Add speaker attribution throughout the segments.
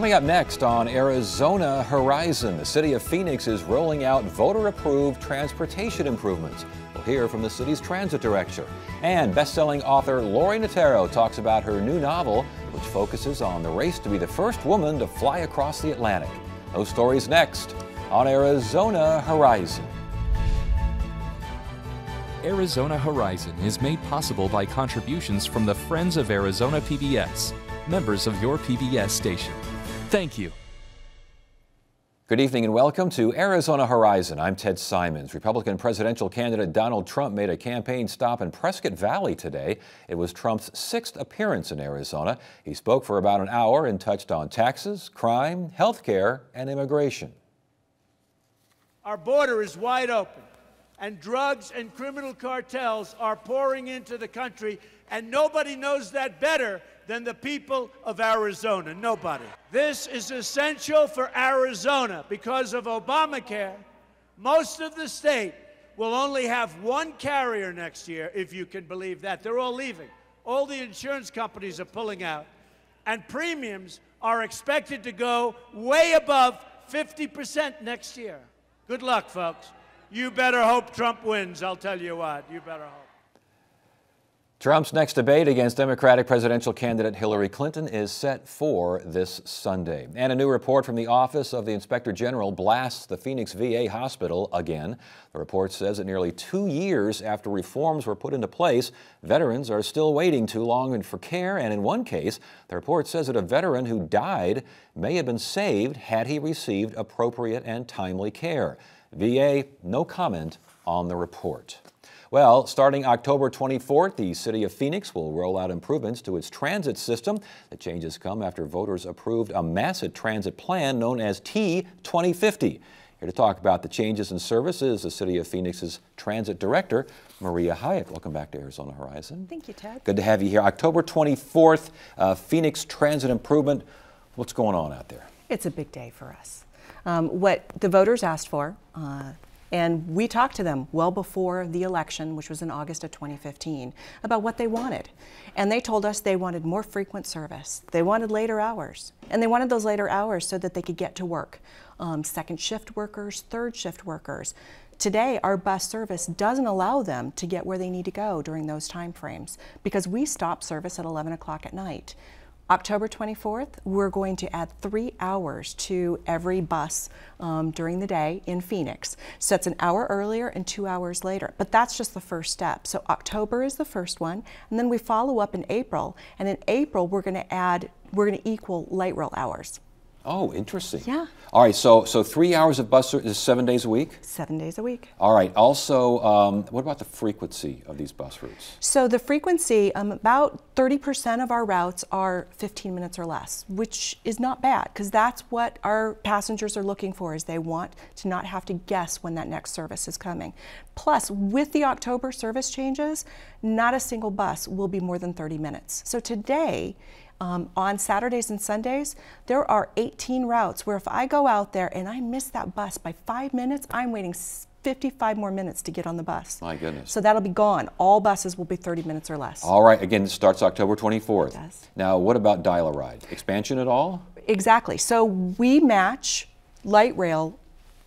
Speaker 1: Coming up next on Arizona Horizon, the city of Phoenix is rolling out voter-approved transportation improvements. We'll hear from the city's transit director. And best-selling author Lori Natero talks about her new novel, which focuses on the race to be the first woman to fly across the Atlantic. Those stories next on Arizona Horizon.
Speaker 2: Arizona Horizon is made possible by contributions from the Friends of Arizona PBS, members of your PBS station. Thank you.
Speaker 1: Good evening and welcome to Arizona Horizon. I'm Ted Simons. Republican presidential candidate Donald Trump made a campaign stop in Prescott Valley today. It was Trump's 6th appearance in Arizona. He spoke for about an hour and touched on taxes, crime, health care, and immigration.
Speaker 3: Our border is wide open, and drugs and criminal cartels are pouring into the country, and nobody knows that better than the people of Arizona. Nobody. This is essential for Arizona. Because of Obamacare, most of the state will only have one carrier next year, if you can believe that. They're all leaving. All the insurance companies are pulling out, and premiums are expected to go way above 50% next year. Good luck, folks. You better hope Trump wins, I'll tell you what. You better hope.
Speaker 1: Trump's next debate against Democratic presidential candidate Hillary Clinton is set for this Sunday. And a new report from the Office of the Inspector General blasts the Phoenix VA hospital again. The report says that nearly 2 years after reforms were put into place, veterans are still waiting too long for care. And in one case, the report says that a veteran who died may have been saved had he received appropriate and timely care. VA, no comment on the report. Well, starting October 24th, the city of Phoenix will roll out improvements to its transit system. The changes come after voters approved a massive transit plan known as T2050. Here to talk about the changes in service is the city of Phoenix's transit director, Maria Hyatt. Welcome back to Arizona Horizon.
Speaker 4: Thank you, Ted.
Speaker 1: Good to have you here. October 24th, Phoenix transit improvement. What's going on out there?
Speaker 4: It's a big day for us. What the voters asked for, and we talked to them well before the election, which was in August of 2015, about what they wanted. And they told us they wanted more frequent service. They wanted later hours. And they wanted those later hours so that they could get to work. Second shift workers, third shift workers. Today, our bus service doesn't allow them to get where they need to go during those time frames because we stop service at 11 o'clock at night. October 24th, we're going to add 3 hours to every bus during the day in Phoenix. So it's an hour earlier and 2 hours later, but that's just the first step. So October is the first one, and then we follow up in April, and in April we're going to equal light rail hours.
Speaker 1: Oh, interesting.
Speaker 4: Yeah.
Speaker 1: All right, so 3 hours of bus service is 7 days a week?
Speaker 4: 7 days a week.
Speaker 1: All right. Also, what about the frequency of these bus routes?
Speaker 4: So the frequency, about 30% of our routes are 15 minutes or less, which is not bad because that's what our passengers are looking for, is they want to not have to guess when that next service is coming. Plus, with the October service changes, not a single bus will be more than 30 minutes. So today, on Saturdays and Sundays, there are 18 routes where if I go out there and I miss that bus by 5 minutes, I'm waiting 55 more minutes to get on the bus.
Speaker 1: My goodness.
Speaker 4: So that'll be gone. All buses will be 30 minutes or less.
Speaker 1: All right. Again, it starts October 24th.
Speaker 4: It does.
Speaker 1: Now, what about Dial-A-Ride? Expansion at all?
Speaker 4: Exactly. So we match light rail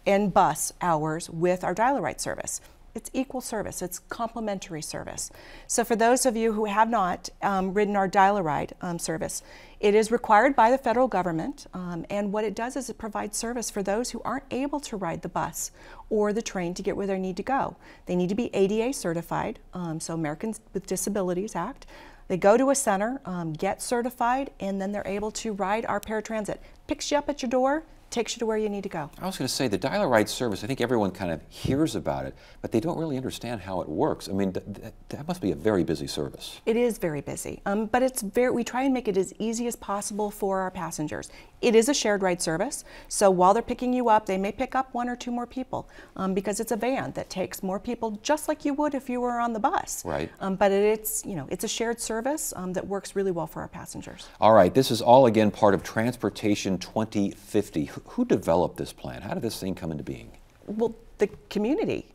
Speaker 4: and bus hours with our Dial-A-Ride service. It's equal service. It's complementary service. So for those of you who have not ridden our Dial-A-Ride service, it is required by the federal government, and what it does is it provides service for those who aren't able to ride the bus or the train to get where they need to go. They need to be ADA certified, so Americans with Disabilities Act. They go to a center, get certified, and then they're able to ride our paratransit. Picks you up at your door, takes you to where you need to go. I
Speaker 1: was going to say, the Dial-A-Ride service, I think everyone kind of hears about it, but they don't really understand how it works. I mean, that must be a very busy service.
Speaker 4: It is very busy, but we try and make it as easy as possible for our passengers. It is a shared ride service, so while they're picking you up, they may pick up 1 or 2 more people because it's a van that takes more people, just like you would if you were on the bus.
Speaker 1: Right.
Speaker 4: But it's a shared service that works really well for our passengers.
Speaker 1: All right, this is all again part of Transportation 2050. Who developed this plan? How did this thing come into being?
Speaker 4: Well, the community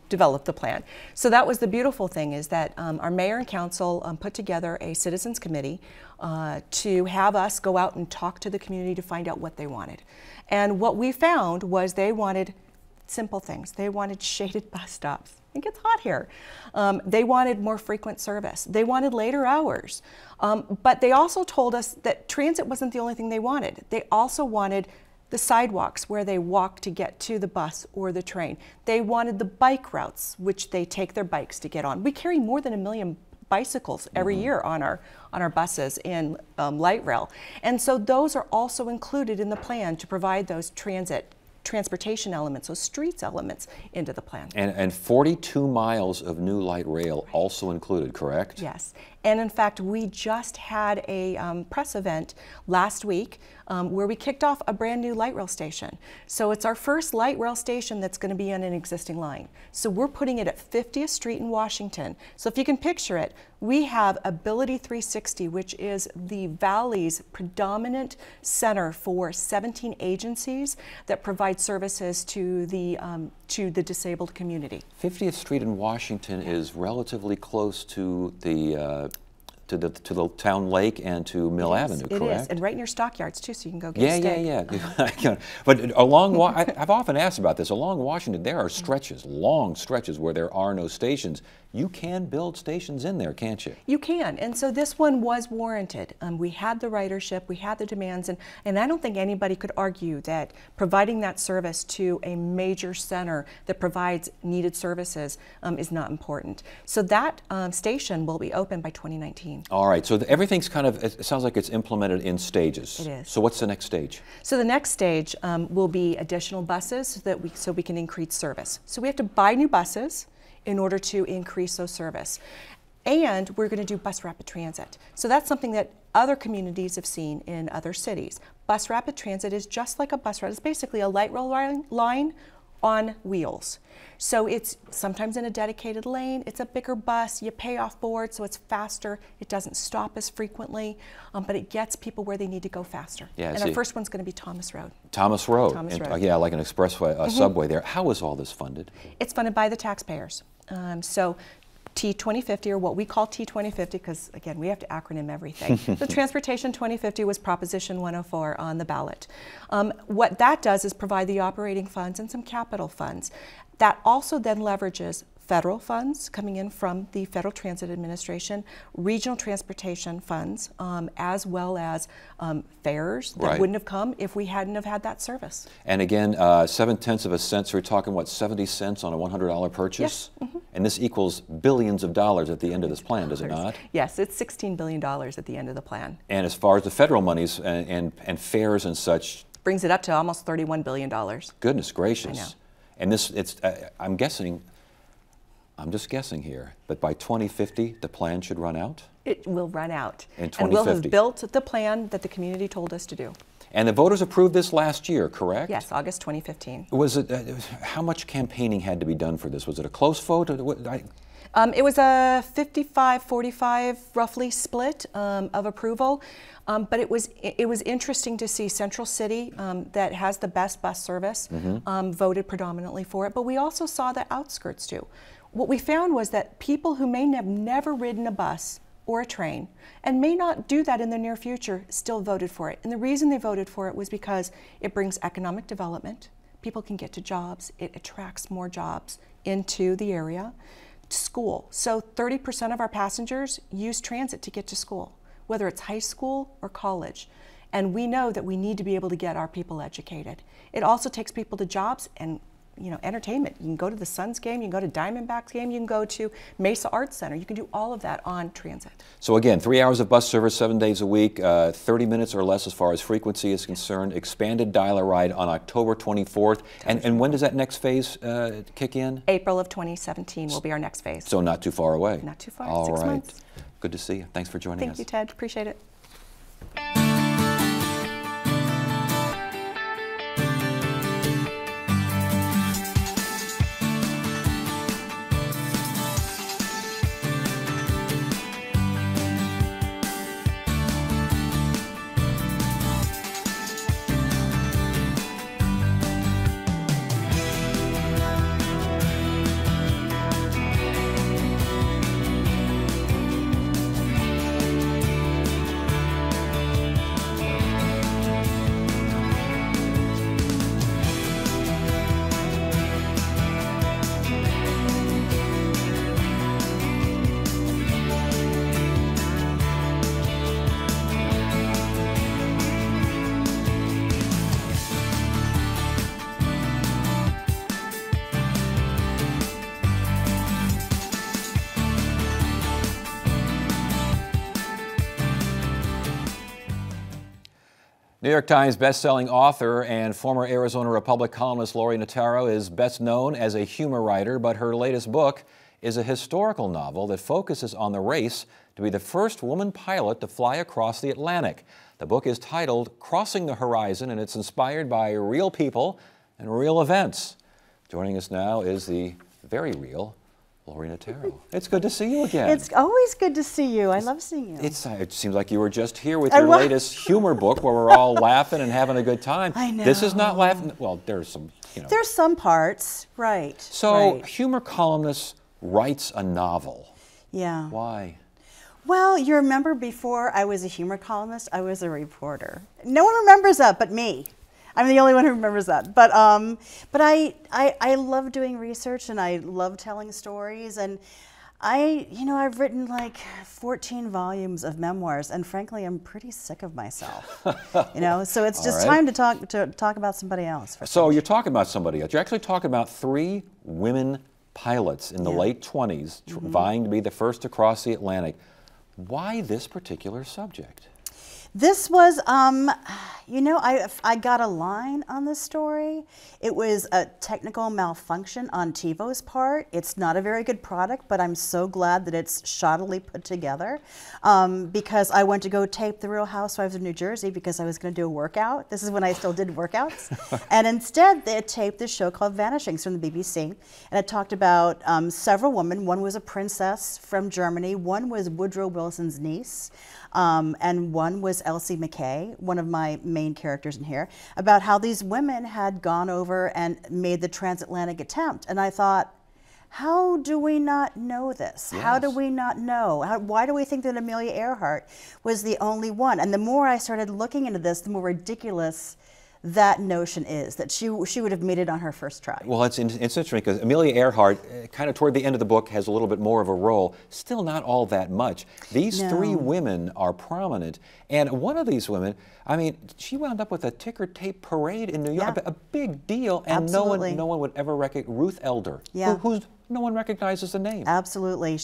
Speaker 4: developed the plan. So that was the beautiful thing, is that our mayor and council put together a citizens committee to have us go out and talk to the community to find out what they wanted. And what we found was they wanted simple things. They wanted shaded bus stops. It gets hot here. They wanted more frequent service. They wanted later hours. But they also told us that transit wasn't the only thing they wanted. They also wanted the sidewalks where they walk to get to the bus or the train. They wanted the bike routes, which they take their bikes to get on. We carry more than 1 million bicycles every year on our buses in light rail. And so those are also included in the plan to provide those transportation elements, those streets elements into the plan.
Speaker 1: And 42 miles of new light rail also included, correct?
Speaker 4: Yes. And in fact, we just had a press event last week where we kicked off a brand new light rail station. So it's our first light rail station that's going to be on an existing line. So we're putting it at 50th Street in Washington. So if you can picture it, we have Ability 360, which is the Valley's predominant center for 17 agencies that provide services to the disabled community.
Speaker 1: 50th Street in Washington is relatively close to the town lake and to Mill Avenue, correct?
Speaker 4: It is, and right near Stockyards too, so you can go get a steak.
Speaker 1: Yeah. But along, I've often asked about this. Along Washington, there are stretches, long stretches, where there are no stations. You can build stations in there, can't you?
Speaker 4: You can, and so this one was warranted. We had the ridership, we had the demands, and I don't think anybody could argue that providing that service to a major center that provides needed services is not important. So that station will be open by 2019.
Speaker 1: All right, so everything's kind of, it sounds like it's implemented in stages.
Speaker 4: It is.
Speaker 1: So what's the next stage?
Speaker 4: So the next stage will be additional buses so we can increase service. So we have to buy new buses in order to increase those service. And we're going to do bus rapid transit. So that's something that other communities have seen in other cities. Bus rapid transit is just like a bus route. It's basically a light rail line on wheels. So it's sometimes in a dedicated lane, it's a bigger bus, you pay off board, so it's faster, it doesn't stop as frequently, but it gets people where they need to go faster. Yeah, and our first one's going to be Thomas Road.
Speaker 1: Thomas Road. Yeah, like an expressway, subway there. How is all this funded?
Speaker 4: It's funded by the taxpayers. So T2050, or what we call T2050, because again, we have to acronym everything. The Transportation 2050 was Proposition 104 on the ballot. What that does is provide the operating funds and some capital funds. That also then leverages federal funds coming in from the Federal Transit Administration, regional transportation funds, as well as fares that wouldn't have come if we hadn't have had that service.
Speaker 1: And again, 7/10 cents, so we're talking, what, 70 cents on a $100 purchase? Yes. And this equals billions of dollars at the end of this plan, does it not?
Speaker 4: Yes, it's $16 billion at the end of the plan.
Speaker 1: And as far as the federal monies and fares and such,
Speaker 4: brings it up to almost $31 billion.
Speaker 1: Goodness gracious.
Speaker 4: I know.
Speaker 1: And this, I'm just guessing here, but by 2050, the plan should run out?
Speaker 4: It will run out.
Speaker 1: In 2050.
Speaker 4: And we'll have built the plan that the community told us to do.
Speaker 1: And the voters approved this last year, correct?
Speaker 4: Yes, August 2015.
Speaker 1: Was it, how much campaigning had to be done for this? Was it a close vote?
Speaker 4: It was a 55-45 roughly split of approval. But it was interesting to see Central City, that has the best bus service, voted predominantly for it. But we also saw the outskirts too. What we found was that people who may have never ridden a bus or a train and may not do that in the near future still voted for it. And the reason they voted for it was because it brings economic development. People can get to jobs. It attracts more jobs into the area. School. So 30% of our passengers use transit to get to school, whether it's high school or college. And we know that we need to be able to get our people educated. It also takes people to jobs and entertainment. You can go to the Suns game, you can go to Diamondbacks game, you can go to Mesa Arts Center. You can do all of that on transit. So
Speaker 1: again, 3 hours of bus service, 7 days a week, 30 minutes or less as far as frequency is concerned, expanded dial-a-ride on October 24th. And when does that next phase kick in?
Speaker 4: April of 2017 will be our next phase.
Speaker 1: So not too far away.
Speaker 4: Not too far,
Speaker 1: all
Speaker 4: 6
Speaker 1: right.
Speaker 4: months.
Speaker 1: Good to see you. Thanks for joining us.
Speaker 4: Thank you, Ted. Appreciate it.
Speaker 1: New York Times bestselling author and former Arizona Republic columnist Lori Notaro is best known as a humor writer, but her latest book is a historical novel that focuses on the race to be the first woman pilot to fly across the Atlantic. The book is titled Crossing the Horizon, and it's inspired by real people and real events. Joining us now is the very real Lori Notaro. It's good to see you again.
Speaker 5: It's always good to see you. I love seeing you.
Speaker 1: It seems like you were just here with your latest humor book where we're all laughing and having a good time.
Speaker 5: I know.
Speaker 1: This is not laughing. Well, there's some,
Speaker 5: There's some parts, right.
Speaker 1: So,
Speaker 5: right.
Speaker 1: humor columnist writes a novel.
Speaker 5: Yeah.
Speaker 1: Why?
Speaker 5: Well, you remember before I was a humor columnist, I was a reporter. No one remembers that but me. I'm the only one who remembers that. But I love doing research and I love telling stories, and I've written like 14 volumes of memoirs, and frankly, I'm pretty sick of myself. So it's just time to talk about somebody else.
Speaker 1: So you're talking about somebody else. You're actually talking about 3 women pilots in the late 20s vying to be the first to cross the Atlantic. Why this particular subject?
Speaker 5: This was, I got a line on this story. It was a technical malfunction on TiVo's part. It's not a very good product, but I'm so glad that it's shoddily put together because I went to go tape The Real Housewives of New Jersey because I was going to do a workout. This is when I still did workouts. And instead, they had taped this show called Vanishings from the BBC. And it talked about several women. One was a princess from Germany. One was Woodrow Wilson's niece. And one was Elsie McKay, one of my main characters in here, about how these women had gone over and made the transatlantic attempt. And I thought, how do we not know this?
Speaker 1: Yes.
Speaker 5: How do we not know? Why do we think that Amelia Earhart was the only one? And the more I started looking into this, the more ridiculous that notion is, that she would have made it on her first try.
Speaker 1: Well, it's interesting because Amelia Earhart, kind of toward the end of the book, has a little bit more of a role, still not all that much. These 3 women are prominent, and one of these women, I mean, she wound up with a ticker tape parade in New York, a big deal, and no one would ever recognize Ruth Elder, who's no one recognizes the name.
Speaker 5: Absolutely.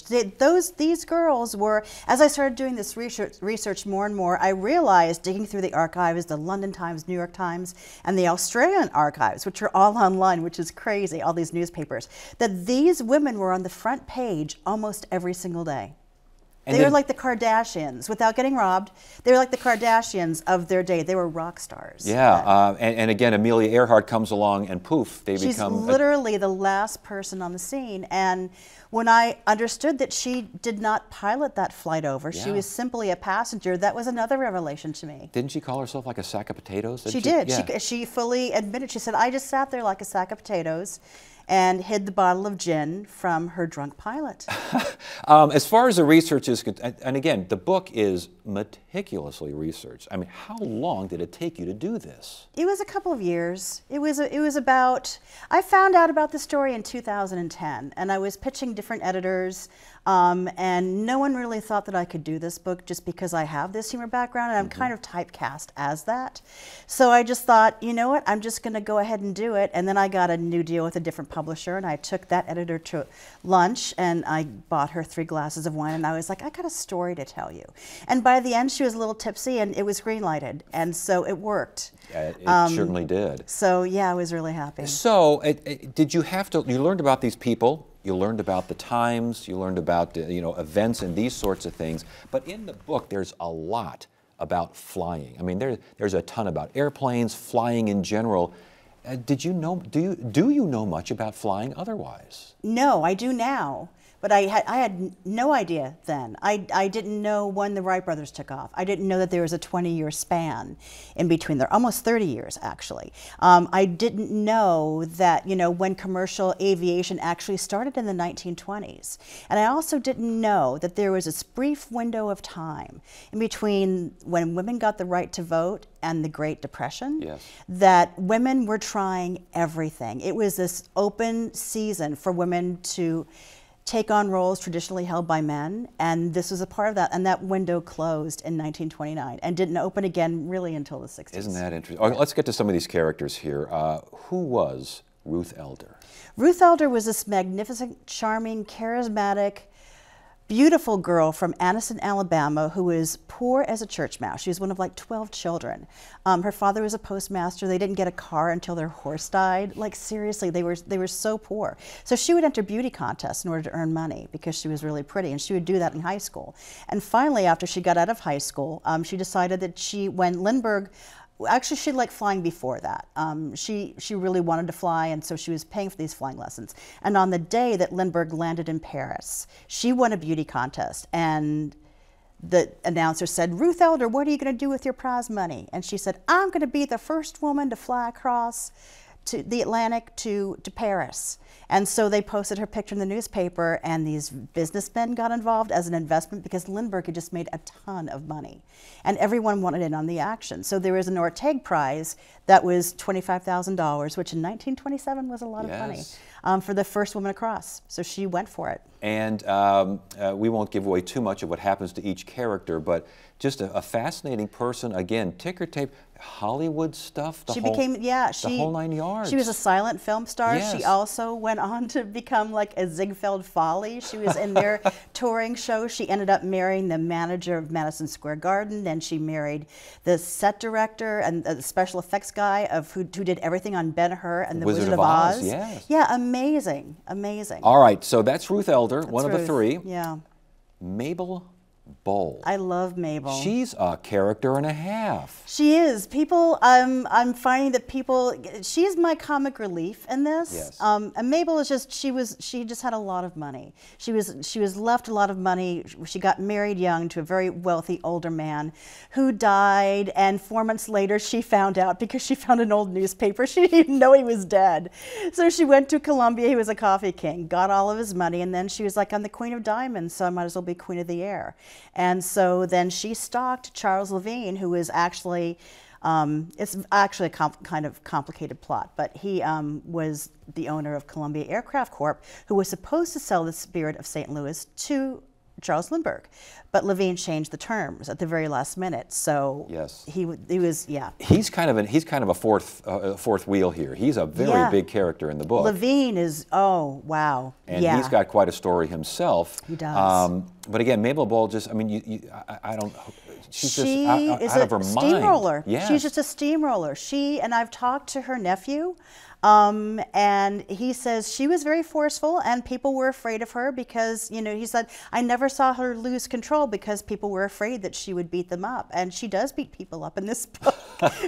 Speaker 5: These girls were, as I started doing this research more and more, I realized, digging through the archives, the London Times, New York Times, and the Australian archives, which are all online, which is crazy, all these newspapers, that these women were on the front page almost every single day. They were like the Kardashians, without getting robbed. They were like the Kardashians of their day. They were rock stars.
Speaker 1: Yeah, and again, Amelia Earhart comes along and poof, they become...
Speaker 5: She's literally the last person on the scene. And when I understood that she did not pilot that flight over, she was simply a passenger, that was another revelation to me.
Speaker 1: Didn't she call herself like a sack of potatoes?
Speaker 5: She did. Yeah. She fully admitted. She said, I just sat there like a sack of potatoes and hid the bottle of gin from her drunk pilot.
Speaker 1: As far as the research is concerned, and again, the book is meticulously researched. I mean, how long did it take you to do this?
Speaker 5: It was a couple of years. It was about, I found out about the story in 2010, and I was pitching different editors, and no one really thought that I could do this book just because I have this humor background, and I'm kind of typecast as that. So I just thought, you know what, I'm just going to go ahead and do it, and then I got a new deal with a different publisher, and I took that editor to lunch, and I bought her 3 glasses of wine, and I was like, I got a story to tell you. And by the end, she was a little tipsy, and it was green-lighted, and so it worked.
Speaker 1: It certainly did.
Speaker 5: So yeah, I was really happy.
Speaker 1: So did you have to, you learned about these people, you learned about the times, you learned about events and these sorts of things, but in the book there's a lot about flying. I mean, there's a ton about airplanes, flying in general. Did you know, do you know much about flying otherwise?
Speaker 5: No, I do now. But I had no idea then. I didn't know when the Wright brothers took off. I didn't know that there was a 20-year span in between there, almost 30 years actually. I didn't know that, when commercial aviation actually started in the 1920s. And I also didn't know that there was this brief window of time in between when women got the right to vote and the Great Depression, that women were trying everything. It was this open season for women to take on roles traditionally held by men, and this was a part of that, and that window closed in 1929 and didn't open again really until the 60s.
Speaker 1: Isn't that interesting? Okay, let's get to some of these characters here. Who was Ruth Elder?
Speaker 5: Ruth Elder was this magnificent, charming, charismatic beautiful girl from Anniston, Alabama, who was poor as a church mouse. She was one of like 12 children. Her father was a postmaster. They didn't get a car until their horse died. Like seriously, they were so poor. So she would enter beauty contests in order to earn money because she was really pretty, and she would do that in high school. And finally, after she got out of high school, she decided that when Lindbergh, actually, she liked flying before that. She really wanted to fly, and so she was paying for these flying lessons. And on the day that Lindbergh landed in Paris, she won a beauty contest, and the announcer said, "Ruth Elder, what are you going to do with your prize money?" And she said, "I'm going to be the first woman to fly across to the Atlantic to Paris." And so they posted her picture in the newspaper, and these businessmen got involved as an investment because Lindbergh had just made a ton of money, and everyone wanted in on the action. So there was an Orteig Prize that was $25,000, which in 1927 was a lot of money, for the first woman across. So she went for it.
Speaker 1: And we won't give away too much of what happens to each character, but just a fascinating person. Again, ticker tape, Hollywood stuff, the whole 9 yards.
Speaker 5: She was a silent film star.
Speaker 1: Yes.
Speaker 5: She also went on to become like a Ziegfeld Folly. She was in their touring show. She ended up marrying the manager of Madison Square Garden. Then she married the set director and the special effects guy who did everything on Ben-Hur and the Wizard of Oz.
Speaker 1: Yes.
Speaker 5: Yeah, amazing, amazing.
Speaker 1: All right, so that's Ruth Elder, one of the three.
Speaker 5: Yeah.
Speaker 1: Mabel Bowl.
Speaker 5: I love Mabel.
Speaker 1: She's a character and a half.
Speaker 5: She is. People, I'm finding that she's my comic relief in this.
Speaker 1: Yes.
Speaker 5: And Mabel is just, she just had a lot of money. She was left a lot of money. She got married young to a very wealthy older man who died, and 4 months later she found out because she found an old newspaper. She didn't even know he was dead. So she went to Columbia, he was a coffee king, got all of his money, and then she was like, "I'm the Queen of Diamonds, so I might as well be Queen of the Air." And so then she stalked Charles Levine, who was actually, it's actually a kind of complicated plot, but he was the owner of Columbia Aircraft Corp, who was supposed to sell the Spirit of St. Louis to Charles Lindbergh, but Levine changed the terms at the very last minute. So
Speaker 1: yes,
Speaker 5: he was
Speaker 1: He's kind of a fourth wheel here. He's a very big character in the book.
Speaker 5: Levine is wow,
Speaker 1: and he's got quite a story himself.
Speaker 5: He does.
Speaker 1: But again, Mabel Bowl just I don't. She's
Speaker 5: she
Speaker 1: just
Speaker 5: is
Speaker 1: out of her
Speaker 5: steamroller.
Speaker 1: mind. Yes.
Speaker 5: She's just a steamroller. And I've talked to her nephew. And he says she was very forceful, and people were afraid of her because, he said, "I never saw her lose control because people were afraid that she would beat them up." And she does beat people up in this book.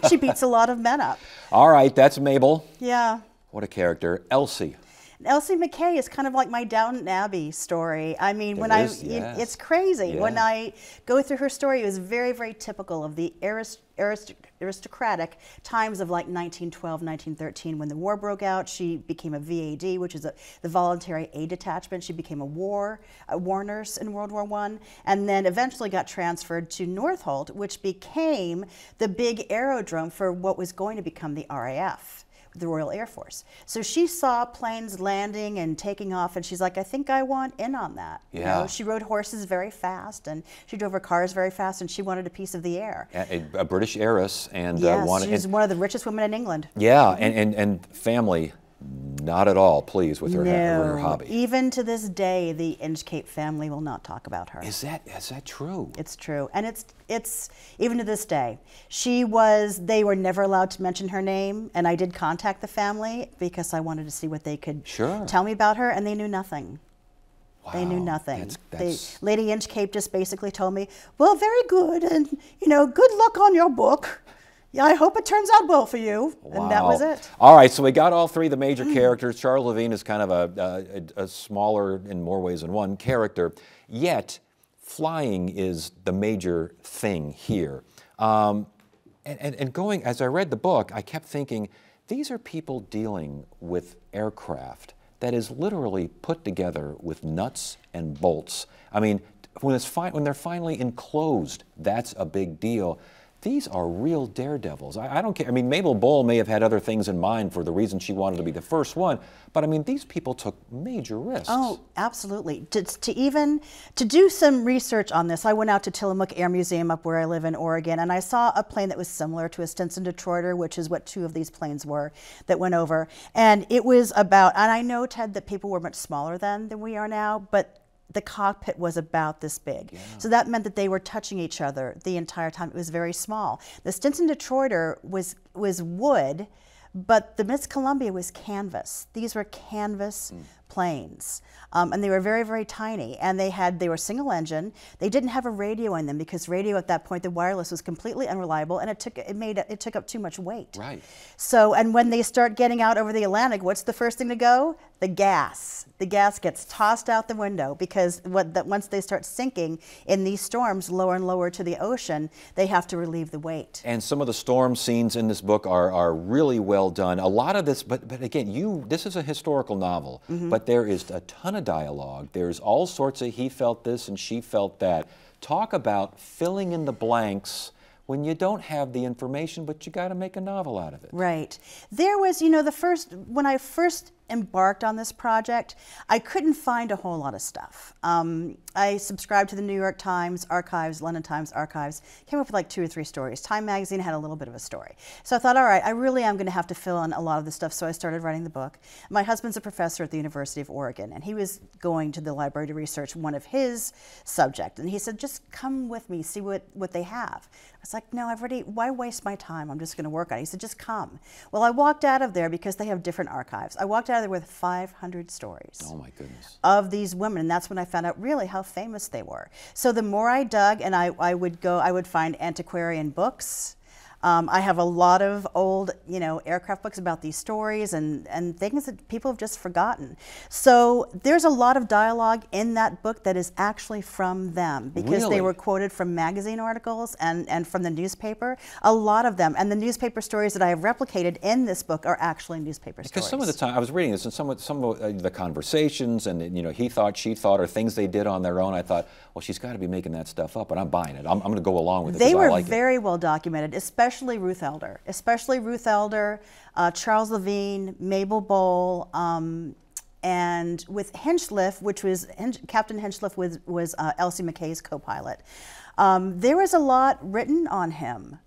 Speaker 5: She beats a lot of men up.
Speaker 1: All right, that's Mabel.
Speaker 5: Yeah.
Speaker 1: What a character. Elsie.
Speaker 5: Elsie McKay is kind of like my Downton Abbey story. I mean, it's crazy.
Speaker 1: Yes.
Speaker 5: When I go through her story, it was very, very typical of the aristocratic times of like 1912, 1913. When the war broke out, she became a VAD, which is the Voluntary Aid Detachment. She became a war nurse in World War I, and then eventually got transferred to Northolt, which became the big aerodrome for what was going to become the RAF. The Royal Air Force. So she saw planes landing and taking off, and she's like, "I think I want in on that."
Speaker 1: Yeah.
Speaker 5: She rode horses very fast, and she drove her cars very fast, and she wanted a piece of the air.
Speaker 1: A British heiress, and
Speaker 5: yes, she's one of the richest women in England.
Speaker 1: Yeah, and family not at all pleased with her, her hobby.
Speaker 5: Even to this day, the Inchcape family will not talk about her.
Speaker 1: Is that true?
Speaker 5: It's true, and it's even to this day. They were never allowed to mention her name, and I did contact the family because I wanted to see what they could tell me about her, and they knew nothing. Wow, they knew nothing. Lady Inchcape just basically told me, "Well, very good, and good luck on your book. Yeah, I hope it turns out well for you."
Speaker 1: Wow.
Speaker 5: And that was it.
Speaker 1: All right, so we got all three of the major characters. Charles Levine is kind of a smaller, in more ways than one, character. Yet, flying is the major thing here. And going, as I read the book, I kept thinking, these are people dealing with aircraft that is literally put together with nuts and bolts. I mean, when they're finally enclosed, that's a big deal. These are real daredevils. I don't care. I mean, Mabel Bowl may have had other things in mind for the reason she wanted to be the first one, but I mean, these people took major risks.
Speaker 5: Oh, absolutely. To do some research on this, I went out to Tillamook Air Museum up where I live in Oregon, and I saw a plane that was similar to a Stinson Detroiter, which is what two of these planes were that went over. And it was and I know, Ted, that people were much smaller then than we are now, but the cockpit was about this big. So that meant that they were touching each other the entire time. It was very small. The Stinson Detroiter was wood, but the Miss Columbia was canvas. These were canvas planes, and they were very, very tiny. And they were single engine. They didn't have a radio in them because radio at that point, the wireless was completely unreliable, and it took up too much weight.
Speaker 1: Right.
Speaker 5: So, and when they start getting out over the Atlantic, what's the first thing to go? The gas. The gas gets tossed out the window because once they start sinking in these storms lower and lower to the ocean, they have to relieve the weight.
Speaker 1: And some of the storm scenes in this book are really well done. A lot of this, but again, this is a historical novel, but there is a ton of dialogue. There's all sorts of he felt this and she felt that. Talk about filling in the blanks when you don't have the information, but you got to make a novel out of it.
Speaker 5: Right. There was, when I first embarked on this project, I couldn't find a whole lot of stuff. I subscribed to the New York Times archives, London Times archives, came up with like 2 or 3 stories. Time magazine had a little bit of a story. So I thought, all right, I really am going to have to fill in a lot of the stuff, so I started writing the book. My husband's a professor at the University of Oregon, and he was going to the library to research one of his subjects, and he said, just come with me, see what they have. I was like, no, why waste my time? I'm just going to work on it. He said, just come. Well, I walked out of there because they have different archives. I walked out of there with 500 stories.
Speaker 1: Oh my goodness.
Speaker 5: Of these women, and that's when I found out really how famous they were. So the more I dug, and I would find antiquarian books. I have a lot of old, aircraft books about these stories and things that people have just forgotten. So there's a lot of dialogue in that book that is actually from them because they were quoted from magazine articles and from the newspaper. A lot of them, and the newspaper stories that I have replicated in this book are actually newspaper stories.
Speaker 1: Because some of the time I was reading this, and some of the conversations, and he thought, she thought, or things they did on their own, I thought, well, she's got to be making that stuff up, but I'm buying it. I'm going to go along with it.
Speaker 5: They were
Speaker 1: like
Speaker 5: very well documented, especially Ruth Elder, Charles Levine, Mabel Bowl, and with Hinchliffe, which was Captain Hinchliffe was Elsie McKay's co-pilot. There was a lot written on him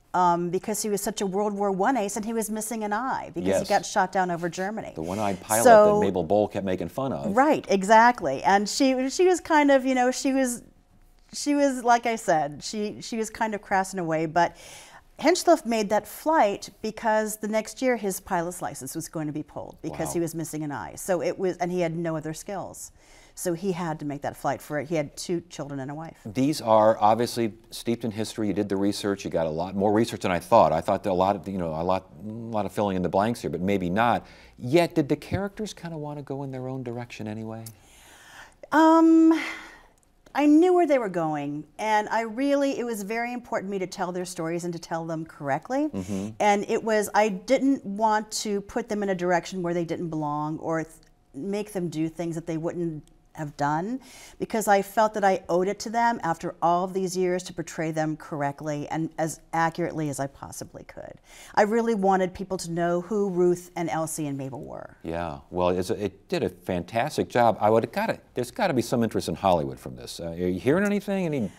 Speaker 5: because he was such a World War I ace, and he was missing an eye because he got shot down over Germany.
Speaker 1: The one-eyed pilot that Mabel Bowl kept making fun of.
Speaker 5: Right, exactly, and she was kind of, she was like I said, she was kind of crass in a way, but Hinchliffe made that flight because the next year his pilot's license was going to be pulled because he was missing an eye. So and he had no other skills. So he had to make that flight he had 2 children and a wife.
Speaker 1: These are obviously steeped in history. You did the research. You got a lot more research than I thought. I thought there were a lot of filling in the blanks here, but maybe not. Yet, did the characters kind of want to go in their own direction anyway?
Speaker 5: I knew where they were going, and it was very important to me to tell their stories and to tell them correctly. And I didn't want to put them in a direction where they didn't belong or make them do things that they wouldn't have done, because I felt that I owed it to them after all of these years to portray them correctly and as accurately as I possibly could. I really wanted people to know who Ruth and Elsie and Mabel were.
Speaker 1: Yeah, well, it did a fantastic job. There's got to be some interest in Hollywood from this. Are you hearing anything?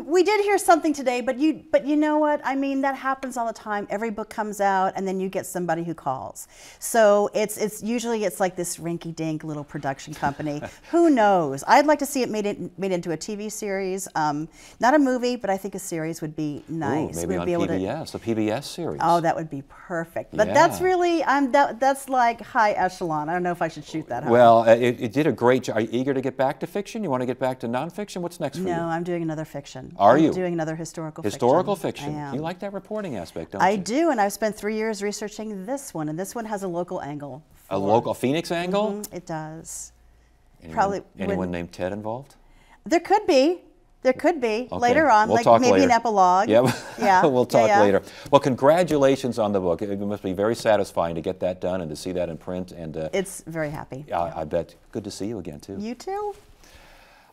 Speaker 5: We did hear something today, but you know what? I mean, that happens all the time. Every book comes out, and then you get somebody who calls. So it's usually like this rinky-dink little production company. Who knows? I'd like to see it made into a TV series, not a movie, but I think a series would be nice.
Speaker 1: Ooh, maybe on PBS, a PBS series.
Speaker 5: Oh, that would be perfect. But that's really that's like high echelon. I don't know if I should shoot that high.
Speaker 1: Well, it did a great job. Are you eager to get back to fiction? You want to get back to nonfiction? What's next for you?
Speaker 5: No, I'm doing another fiction.
Speaker 1: Are you?
Speaker 5: I'm doing another historical fiction.
Speaker 1: Historical fiction.
Speaker 5: I am.
Speaker 1: You like that reporting aspect, don't you?
Speaker 5: I do, and I've spent 3 years researching this one, and this one has a local angle.
Speaker 1: A Phoenix angle?
Speaker 5: It does.
Speaker 1: Anyone named Ted involved?
Speaker 5: There could be.
Speaker 1: Okay.
Speaker 5: Later on,
Speaker 1: we'll talk
Speaker 5: maybe
Speaker 1: later.
Speaker 5: an epilogue.
Speaker 1: Yeah, we'll talk later. Well, congratulations on the book. It must be very satisfying to get that done and to see that in print. And
Speaker 5: it's very happy.
Speaker 1: I bet. Good to see you again, too.
Speaker 5: You too.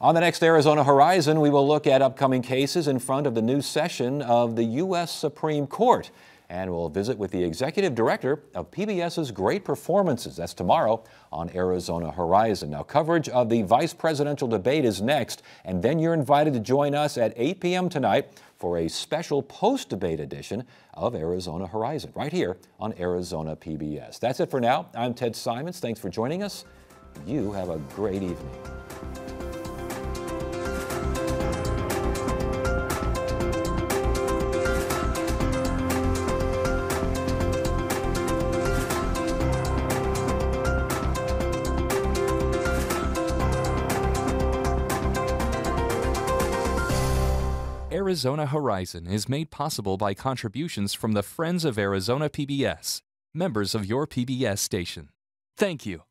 Speaker 1: On the next Arizona Horizon, we will look at upcoming cases in front of the new session of the U.S. Supreme Court. And we'll visit with the executive director of PBS's Great Performances. That's tomorrow on Arizona Horizon. Now, coverage of the vice presidential debate is next, and then you're invited to join us at 8 p.m. tonight for a special post-debate edition of Arizona Horizon, right here on Arizona PBS. That's it for now. I'm Ted Simons. Thanks for joining us. You have a great evening.
Speaker 2: Arizona Horizon is made possible by contributions from the Friends of Arizona PBS, members of your PBS station. Thank you.